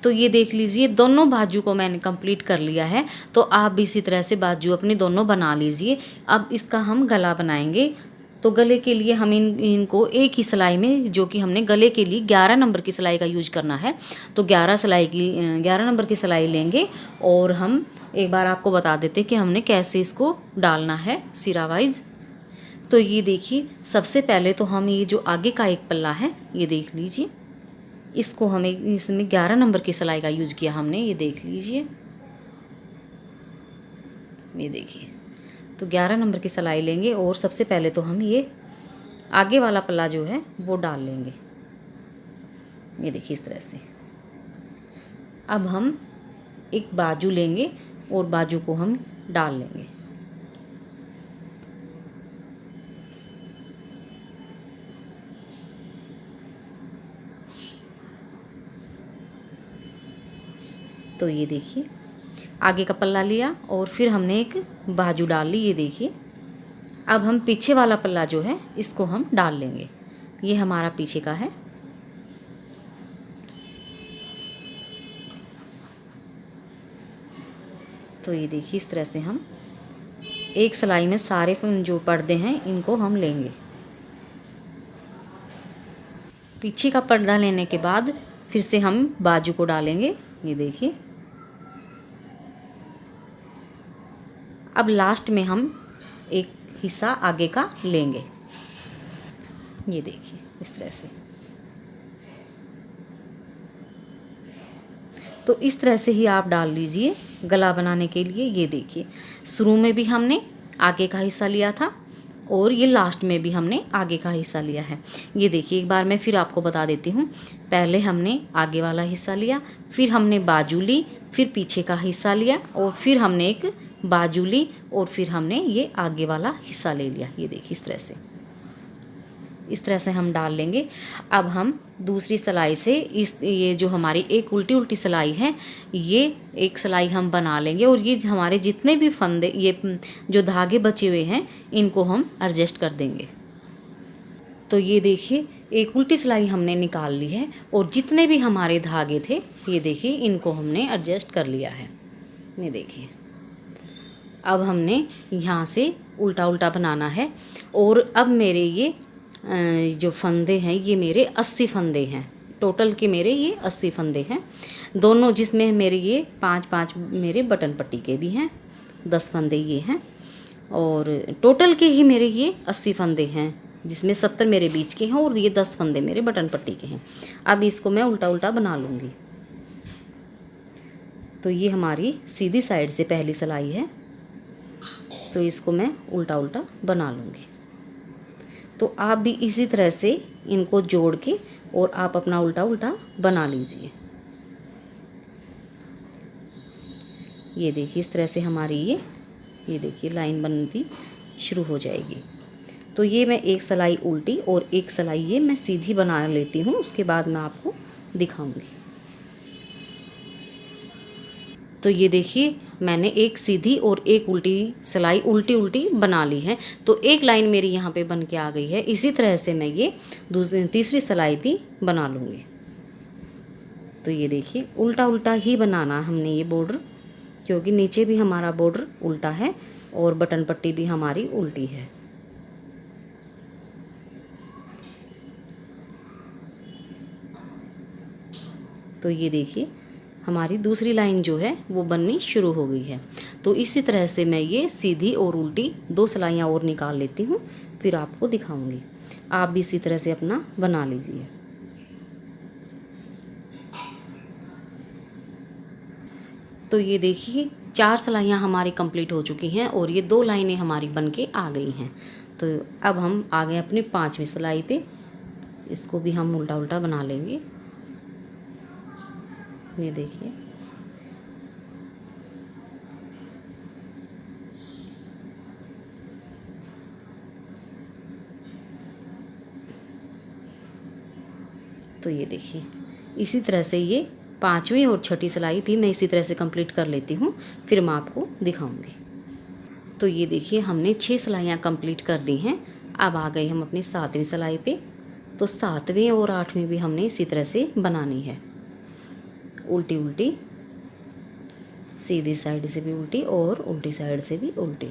तो ये देख लीजिए दोनों बाजू को मैंने कंप्लीट कर लिया है। तो आप भी इसी तरह से बाजू अपनी दोनों बना लीजिए। अब इसका हम गला बनाएंगे। तो गले के लिए हम इनको एक ही सिलाई में, जो कि हमने गले के लिए 11 नंबर की सिलाई का यूज करना है, तो 11 नंबर की सिलाई लेंगे। और हम एक बार आपको बता देते कि हमने कैसे इसको डालना है सिरा वाइज। तो ये देखिए सबसे पहले तो हम ये जो आगे का एक पल्ला है ये देख लीजिए, इसको हमें इसमें 11 नंबर की सिलाई का यूज़ किया हमने, ये देख लीजिए, ये देखिए। तो 11 नंबर की सिलाई लेंगे और सबसे पहले तो हम ये आगे वाला पल्ला जो है वो डाल लेंगे, ये देखिए इस तरह से। अब हम एक बाजू लेंगे और बाजू को हम डाल लेंगे। तो ये देखिए आगे का पल्ला लिया और फिर हमने एक बाजू डाल ली, ये देखिए। अब हम पीछे वाला पल्ला जो है इसको हम डाल लेंगे, ये हमारा पीछे का है। तो ये देखिए इस तरह से हम एक सिलाई में सारे जो पर्दे हैं इनको हम लेंगे। पीछे का पर्दा लेने के बाद फिर से हम बाजू को डालेंगे, ये देखिए। अब लास्ट में हम एक हिस्सा आगे का लेंगे, ये देखिए इस तरह से। तो इस तरह से ही आप डाल लीजिए गला बनाने के लिए। ये देखिए शुरू में भी हमने आगे का हिस्सा लिया था और ये लास्ट में भी हमने आगे का हिस्सा लिया है। ये देखिए एक बार मैं फिर आपको बता देती हूँ। पहले हमने आगे वाला हिस्सा लिया, फिर हमने बाजू ली, फिर पीछे का हिस्सा लिया और फिर हमने एक बाजू ली और फिर हमने ये आगे वाला हिस्सा ले लिया। ये देखिए इस तरह से हम डाल लेंगे। अब हम दूसरी सिलाई से ये जो हमारी एक उल्टी उल्टी सिलाई है, ये एक सिलाई हम बना लेंगे और ये हमारे जितने भी फंदे, ये जो धागे बचे हुए हैं, इनको हम एडजस्ट कर देंगे। तो ये देखिए एक उल्टी सिलाई हमने निकाल ली है और जितने भी हमारे धागे थे, ये देखिए इनको हमने एडजस्ट कर लिया है। ये देखिए अब हमने यहाँ से उल्टा उल्टा बनाना है। और अब मेरे ये जो फंदे हैं, ये मेरे 80 फंदे हैं टोटल के, मेरे ये 80 फंदे हैं दोनों, जिसमें मेरे ये 5-5 मेरे बटन पट्टी के भी हैं, 10 फंदे ये हैं। और टोटल के ही मेरे ये 80 फंदे हैं, जिसमें 70 मेरे बीच के हैं और ये 10 फंदे मेरे बटन पट्टी के हैं। अब इसको मैं उल्टा उल्टा बना लूँगी। तो ये हमारी सीधी साइड से पहली सिलाई है, तो इसको मैं उल्टा उल्टा बना लूँगी। तो आप भी इसी तरह से इनको जोड़ के और आप अपना उल्टा उल्टा बना लीजिए। ये देखिए इस तरह से हमारी ये देखिए लाइन बनती शुरू हो जाएगी। तो ये मैं एक सिलाई उल्टी और एक सिलाई ये मैं सीधी बना लेती हूँ, उसके बाद मैं आपको दिखाऊंगी। तो ये देखिए मैंने एक सीधी और एक उल्टी सिलाई उल्टी उल्टी बना ली है। तो एक लाइन मेरी यहाँ पे बन के आ गई है। इसी तरह से मैं ये तीसरी सिलाई भी बना लूँगी। तो ये देखिए उल्टा उल्टा ही बनाना हमने ये बॉर्डर, क्योंकि नीचे भी हमारा बॉर्डर उल्टा है और बटन पट्टी भी हमारी उल्टी है। तो ये देखिए हमारी दूसरी लाइन जो है वो बननी शुरू हो गई है। तो इसी तरह से मैं ये सीधी और उल्टी 2 सिलाइयाँ और निकाल लेती हूँ, फिर आपको दिखाऊंगी। आप भी इसी तरह से अपना बना लीजिए। तो ये देखिए 4 सिलाइयाँ हमारी कंप्लीट हो चुकी हैं और ये 2 लाइनें हमारी बन के आ गई हैं। तो अब हम आ गए अपनी 5वीं सिलाई पे, इसको भी हम उल्टा उल्टा बना लेंगे। ये देखिए तो ये देखिए इसी तरह से ये 5वीं और 6ठी सिलाई भी मैं इसी तरह से कंप्लीट कर लेती हूँ, फिर मैं आपको दिखाऊंगी। तो ये देखिए हमने 6 सिलाइयाँ कंप्लीट कर दी हैं। अब आ गए हम अपनी 7वीं सिलाई पे। तो 7वीं और 8वीं भी हमने इसी तरह से बनानी है, उल्टी उल्टी, सीधी साइड से भी उल्टी और उल्टी साइड से भी उल्टी।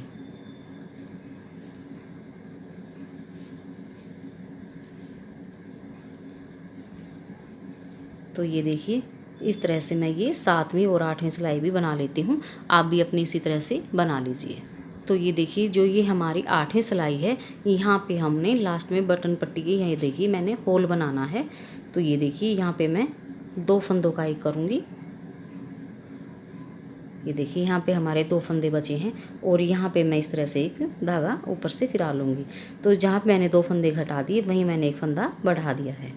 तो ये देखिए इस तरह से मैं ये 7वीं और 8वीं सिलाई भी बना लेती हूँ, आप भी अपनी इसी तरह से बना लीजिए। तो ये देखिए जो ये हमारी 8वीं सिलाई है, यहाँ पे हमने लास्ट में बटन पट्टी की, यहाँ देखिए मैंने होल बनाना है। तो ये देखिए यहाँ पे मैं 2 फंदों का एक करूँगी। ये देखिए यहाँ पे हमारे 2 फंदे बचे हैं और यहाँ पे मैं इस तरह से एक धागा ऊपर से फिरा लूँगी। तो जहाँ पे मैंने 2 फंदे घटा दिए वहीं मैंने एक फंदा बढ़ा दिया है।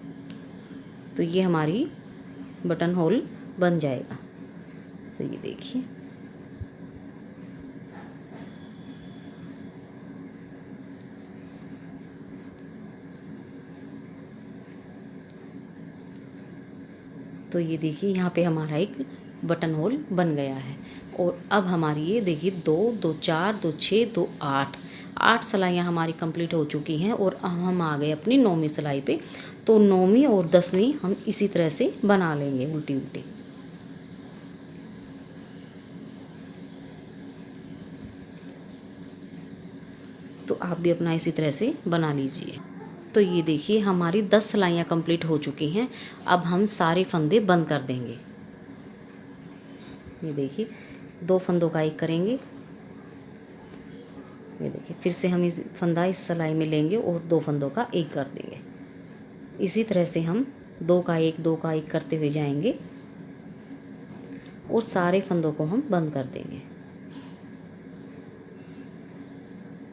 तो ये हमारी बटन होल बन जाएगा। तो ये देखिए तो ये देखिए यहाँ पे हमारा एक बटन होल बन गया है। और अब हमारी ये देखिए 2 2 4 2 6 2 8 सिलाइयाँ हमारी कंप्लीट हो चुकी हैं और हम आ गए अपनी 9वीं सिलाई पे। तो 9वीं और 10वीं हम इसी तरह से बना लेंगे उल्टी उल्टी। तो आप भी अपना इसी तरह से बना लीजिए। तो ये देखिए हमारी 10 सिलाइयाँ कंप्लीट हो चुकी हैं। अब हम सारे फंदे बंद कर देंगे। ये देखिए 2 फंदों का एक करेंगे। ये देखिए फिर से हम इस फंदा इस सिलाई में लेंगे और 2 फंदों का एक कर देंगे। इसी तरह से हम 2 का एक करते हुए जाएंगे और सारे फंदों को हम बंद कर देंगे।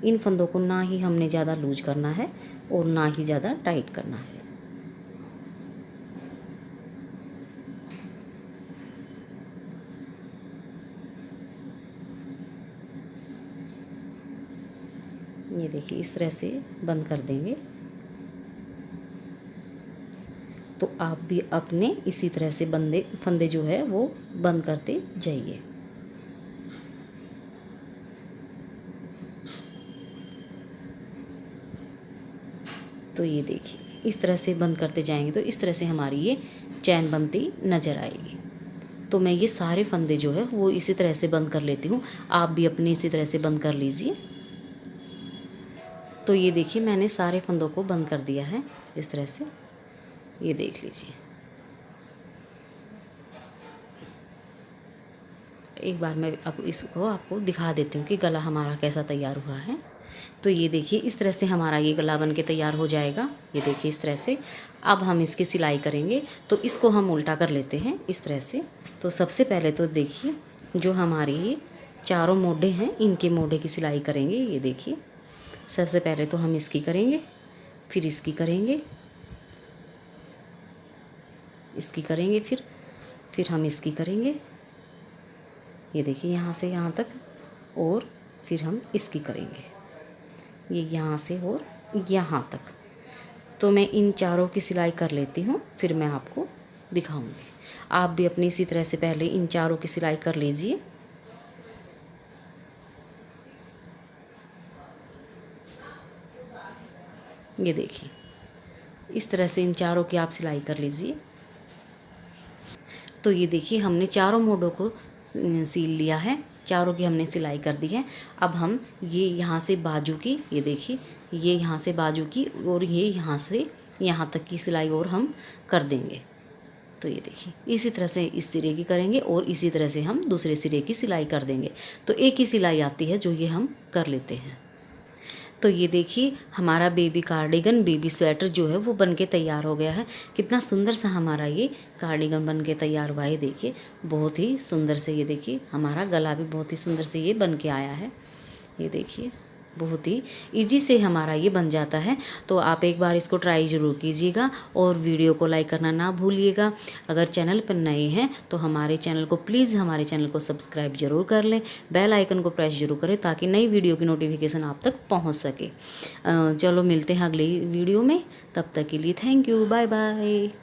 इन फंदों को ना ही हमने ज़्यादा लूज करना है और ना ही ज़्यादा टाइट करना है। ये देखिए इस तरह से बंद कर देंगे। तो आप भी अपने इसी तरह से फंदे जो है वो बंद करते जाइए। तो ये देखिए इस तरह से बंद करते जाएंगे तो इस तरह से हमारी ये चैन बनती नज़र आएगी। तो मैं ये सारे फंदे जो है वो इसी तरह से बंद कर लेती हूँ, आप भी अपने इसी तरह से बंद कर लीजिए। तो ये देखिए मैंने सारे फंदों को बंद कर दिया है इस तरह से, ये देख लीजिए। एक बार मैं अब इसको आपको दिखा देती हूँ कि गला हमारा कैसा तैयार हुआ है। तो ये देखिए इस तरह से हमारा ये गला बन के तैयार हो जाएगा। ये देखिए इस तरह से। अब हम इसकी सिलाई करेंगे तो इसको हम उल्टा कर लेते हैं इस तरह से। तो सबसे पहले तो देखिए जो हमारी ये चारों मोढे हैं इनके मोढे की सिलाई करेंगे। ये देखिए सबसे पहले तो हम इसकी करेंगे, फिर इसकी करेंगे, इसकी करेंगे, फिर हम इसकी करेंगे। ये देखिए यहाँ से यहाँ तक, और फिर हम इसकी करेंगे ये यहाँ से और यहाँ तक। तो मैं इन चारों की सिलाई कर लेती हूँ, फिर मैं आपको दिखाऊंगी। आप भी अपनी इसी तरह से पहले इन चारों की सिलाई कर लीजिए। ये देखिए इस तरह से इन चारों की आप सिलाई कर लीजिए। तो ये देखिए हमने चारों मोड़ों को सील लिया है, चारों की हमने सिलाई कर दी है। अब हम ये यहाँ से बाजू की, ये देखिए ये यहाँ से बाजू की और ये यहाँ से यहाँ तक की सिलाई और हम कर देंगे। तो ये देखिए इसी तरह से इस सिरे की करेंगे और इसी तरह से हम दूसरे सिरे की सिलाई कर देंगे। तो एक ही सिलाई आती है जो ये हम कर लेते हैं। तो ये देखिए हमारा बेबी कार्डिगन, बेबी स्वेटर जो है वो बन के तैयार हो गया है। कितना सुंदर सा हमारा ये कार्डिगन बन के तैयार हुआ है। देखिए बहुत ही सुंदर से, ये देखिए हमारा गला भी बहुत ही सुंदर से ये बन के आया है। ये देखिए बहुत ही इजी से हमारा ये बन जाता है। तो आप एक बार इसको ट्राई ज़रूर कीजिएगा और वीडियो को लाइक करना ना भूलिएगा। अगर चैनल पर नए हैं तो हमारे चैनल को प्लीज़ हमारे चैनल को सब्सक्राइब जरूर कर लें, बेल आइकन को प्रेस जरूर करें ताकि नई वीडियो की नोटिफिकेशन आप तक पहुंच सके। चलो मिलते हैं अगली वीडियो में, तब तक के लिए थैंक यू, बाय बाय।